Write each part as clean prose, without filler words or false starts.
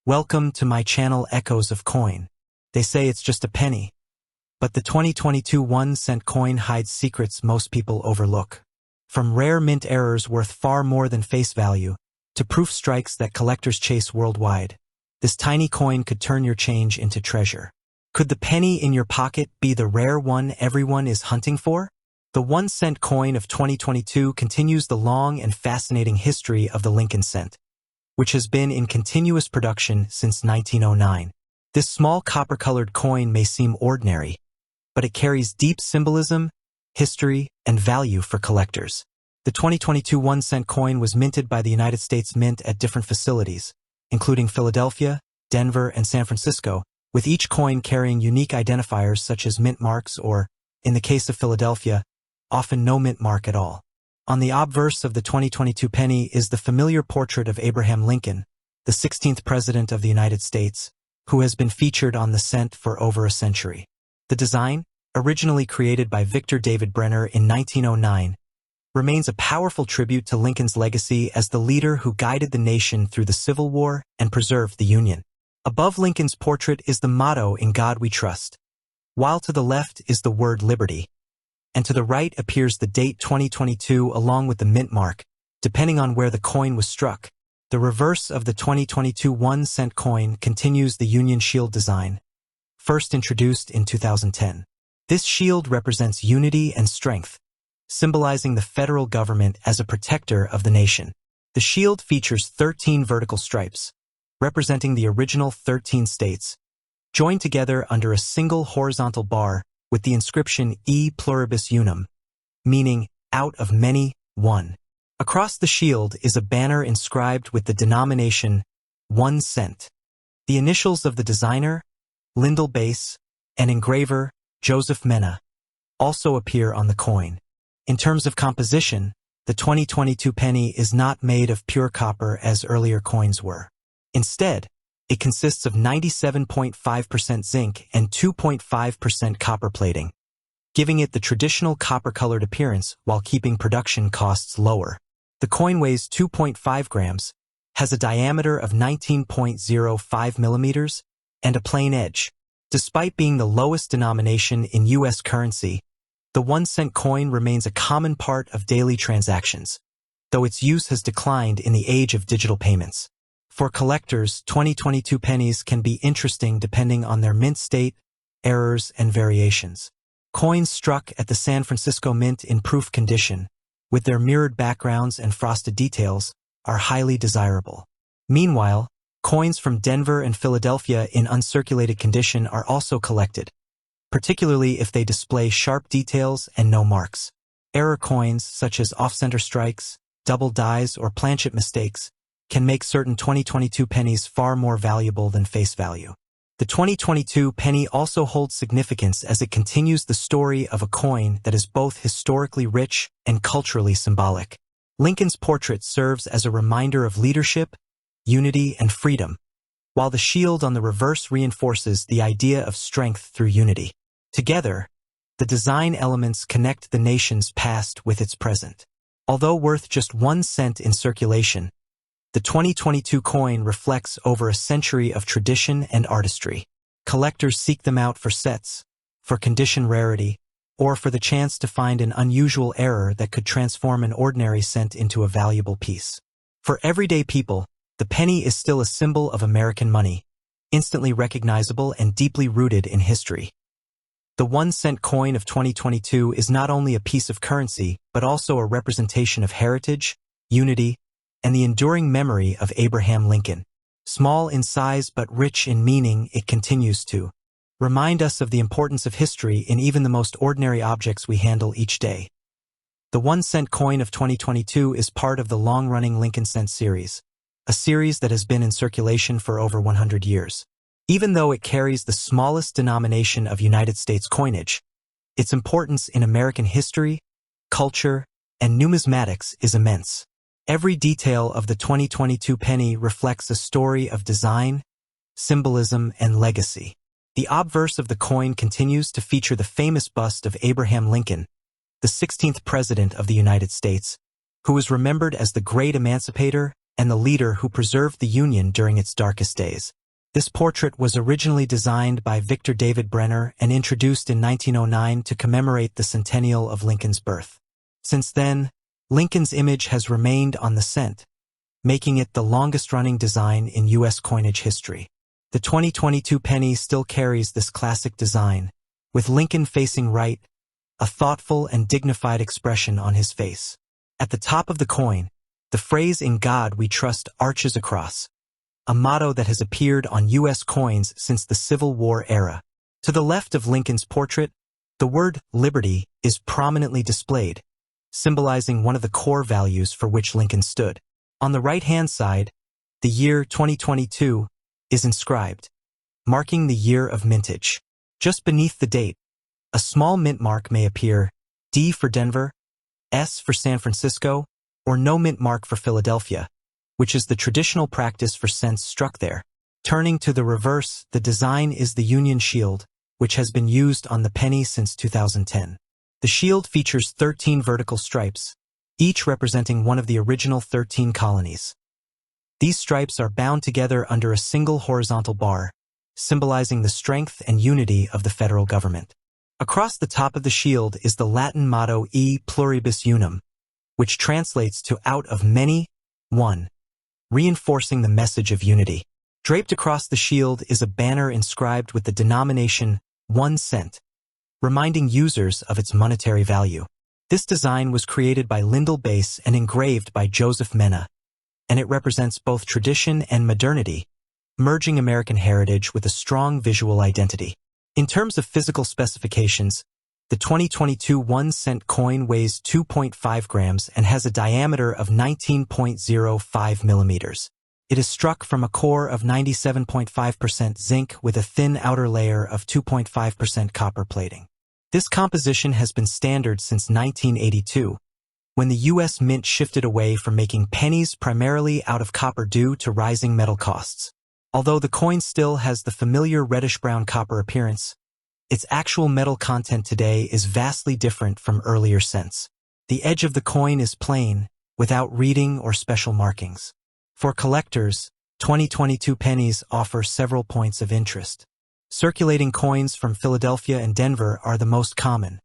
Welcome to my channel Echoes of Coin. They say it's just a penny, but the 2022 1-cent coin hides secrets most people overlook. From rare mint errors worth far more than face value, to proof strikes that collectors chase worldwide, this tiny coin could turn your change into treasure. Could the penny in your pocket be the rare one everyone is hunting for? The 1-cent coin of 2022 continues the long and fascinating history of the Lincoln cent, which has been in continuous production since 1909. This small copper-colored coin may seem ordinary, but it carries deep symbolism, history, and value for collectors. The 2022 1-cent coin was minted by the United States Mint at different facilities, including Philadelphia, Denver, and San Francisco, with each coin carrying unique identifiers such as mint marks or, in the case of Philadelphia, often no mint mark at all. On the obverse of the 2022 penny is the familiar portrait of Abraham Lincoln, the 16th President of the United States, who has been featured on the cent for over a century. The design, originally created by Victor David Brenner in 1909, remains a powerful tribute to Lincoln's legacy as the leader who guided the nation through the Civil War and preserved the Union. Above Lincoln's portrait is the motto "In God We Trust," while to the left is the word liberty, and to the right appears the date 2022 along with the mint mark, depending on where the coin was struck. The reverse of the 2022 1-cent coin continues the Union Shield design, first introduced in 2010. This shield represents unity and strength, symbolizing the federal government as a protector of the nation. The shield features 13 vertical stripes, representing the original 13 states, joined together under a single horizontal bar with the inscription E pluribus unum, meaning out of many, one. Across the shield is a banner inscribed with the denomination 1 cent. The initials of the designer, Lyndall Bass, and engraver, Joseph Mena, also appear on the coin. In terms of composition, the 2022 penny is not made of pure copper as earlier coins were. Instead, it consists of 97.5% zinc and 2.5% copper plating, giving it the traditional copper-colored appearance while keeping production costs lower. The coin weighs 2.5 grams, has a diameter of 19.05 millimeters, and a plain edge. Despite being the lowest denomination in U.S. currency, the 1-cent coin remains a common part of daily transactions, though its use has declined in the age of digital payments. For collectors, 2022 pennies can be interesting depending on their mint state, errors, and variations. Coins struck at the San Francisco Mint in proof condition, with their mirrored backgrounds and frosted details, are highly desirable. Meanwhile, coins from Denver and Philadelphia in uncirculated condition are also collected, particularly if they display sharp details and no marks. Error coins, such as off-center strikes, double dies, or planchet mistakes, can make certain 2022 pennies far more valuable than face value. The 2022 penny also holds significance as it continues the story of a coin that is both historically rich and culturally symbolic. Lincoln's portrait serves as a reminder of leadership, unity, and freedom, while the shield on the reverse reinforces the idea of strength through unity. Together, the design elements connect the nation's past with its present. Although worth just 1 cent in circulation, the 2022 coin reflects over a century of tradition and artistry. Collectors seek them out for sets, for condition rarity, or for the chance to find an unusual error that could transform an ordinary cent into a valuable piece. For everyday people, the penny is still a symbol of American money, instantly recognizable and deeply rooted in history. The 1-cent coin of 2022 is not only a piece of currency, but also a representation of heritage, unity, and the enduring memory of Abraham Lincoln. Small in size but rich in meaning, it continues to remind us of the importance of history in even the most ordinary objects we handle each day. The 1-cent coin of 2022 is part of the long-running Lincoln cent series, a series that has been in circulation for over 100 years. Even though it carries the smallest denomination of United States coinage, its importance in American history, culture, and numismatics is immense. Every detail of the 2022 penny reflects a story of design, symbolism, and legacy. The obverse of the coin continues to feature the famous bust of Abraham Lincoln, the 16th President of the United States, who is remembered as the great emancipator and the leader who preserved the Union during its darkest days. This portrait was originally designed by Victor David Brenner and introduced in 1909 to commemorate the centennial of Lincoln's birth. Since then, Lincoln's image has remained on the cent, making it the longest-running design in U.S. coinage history. The 2022 penny still carries this classic design, with Lincoln facing right, a thoughtful and dignified expression on his face. At the top of the coin, the phrase "In God We Trust" arches across, a motto that has appeared on U.S. coins since the Civil War era. To the left of Lincoln's portrait, the word "liberty" is prominently displayed, symbolizing one of the core values for which Lincoln stood. On the right-hand side, the year 2022 is inscribed, marking the year of mintage. Just beneath the date, a small mint mark may appear, D for Denver, S for San Francisco, or no mint mark for Philadelphia, which is the traditional practice for cents struck there. Turning to the reverse, the design is the Union shield, which has been used on the penny since 2010. The shield features 13 vertical stripes, each representing one of the original 13 colonies. These stripes are bound together under a single horizontal bar, symbolizing the strength and unity of the federal government. Across the top of the shield is the Latin motto E pluribus unum, which translates to "out of many, one," reinforcing the message of unity. Draped across the shield is a banner inscribed with the denomination 1 cent, reminding users of its monetary value. This design was created by Lyndall Bass and engraved by Joseph Mena, and it represents both tradition and modernity, merging American heritage with a strong visual identity. In terms of physical specifications, the 2022 1-cent coin weighs 2.5 grams and has a diameter of 19.05 millimeters. It is struck from a core of 97.5% zinc with a thin outer layer of 2.5% copper plating. This composition has been standard since 1982, when the U.S. Mint shifted away from making pennies primarily out of copper due to rising metal costs. Although the coin still has the familiar reddish-brown copper appearance, its actual metal content today is vastly different from earlier cents. The edge of the coin is plain, without reading or special markings. For collectors, 2022 pennies offer several points of interest. Circulating coins from Philadelphia and Denver are the most common,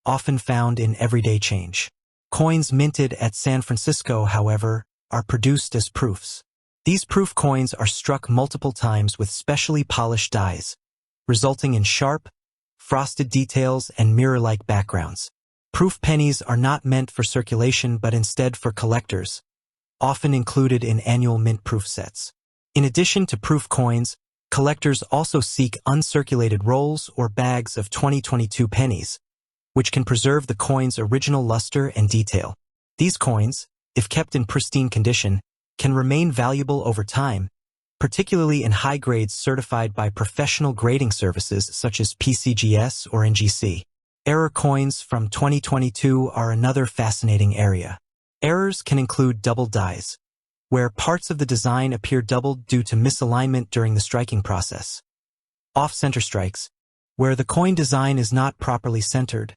often found in everyday change. Coins minted at San Francisco, however, are produced as proofs. These proof coins are struck multiple times with specially polished dies, resulting in sharp, frosted details and mirror-like backgrounds. Proof pennies are not meant for circulation but instead for collectors, often included in annual mint proof sets. In addition to proof coins, collectors also seek uncirculated rolls or bags of 2022 pennies, which can preserve the coin's original luster and detail. These coins, if kept in pristine condition, can remain valuable over time, particularly in high grades certified by professional grading services such as PCGS or NGC. Error coins from 2022 are another fascinating area. Errors can include double dies, where parts of the design appear doubled due to misalignment during the striking process. Off-center strikes, where the coin design is not properly centered,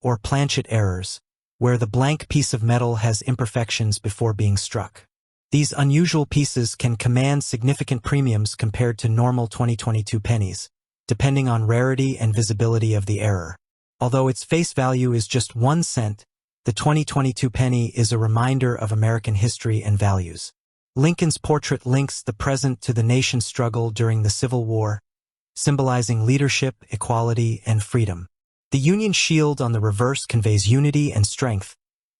or planchet errors, where the blank piece of metal has imperfections before being struck. These unusual pieces can command significant premiums compared to normal 2022 pennies, depending on rarity and visibility of the error. Although its face value is just 1 cent, the 2022 penny is a reminder of American history and values. Lincoln's portrait links the present to the nation's struggle during the Civil War, symbolizing leadership, equality, and freedom. The Union shield on the reverse conveys unity and strength,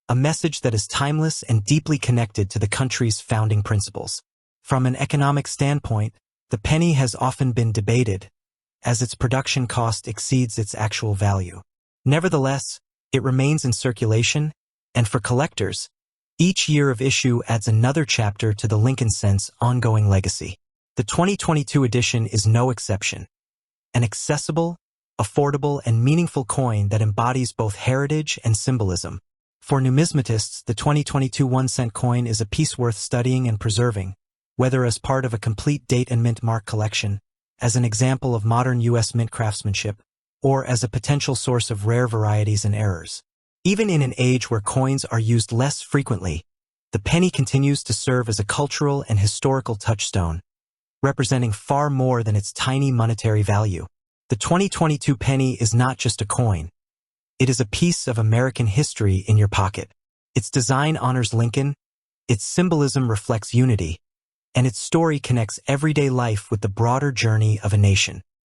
a message that is timeless and deeply connected to the country's founding principles. From an economic standpoint, the penny has often been debated, as its production cost exceeds its actual value. Nevertheless, it remains in circulation, and for collectors, each year of issue adds another chapter to the Lincoln Cent's ongoing legacy. The 2022 edition is no exception. An accessible, affordable, and meaningful coin that embodies both heritage and symbolism. For numismatists, the 2022 1-cent coin is a piece worth studying and preserving, whether as part of a complete date and mint mark collection, as an example of modern U.S. mint craftsmanship, or as a potential source of rare varieties and errors. Even in an age where coins are used less frequently, the penny continues to serve as a cultural and historical touchstone, representing far more than its tiny monetary value. The 2022 penny is not just a coin. It is a piece of American history in your pocket. Its design honors Lincoln, its symbolism reflects unity, and its story connects everyday life with the broader journey of a nation.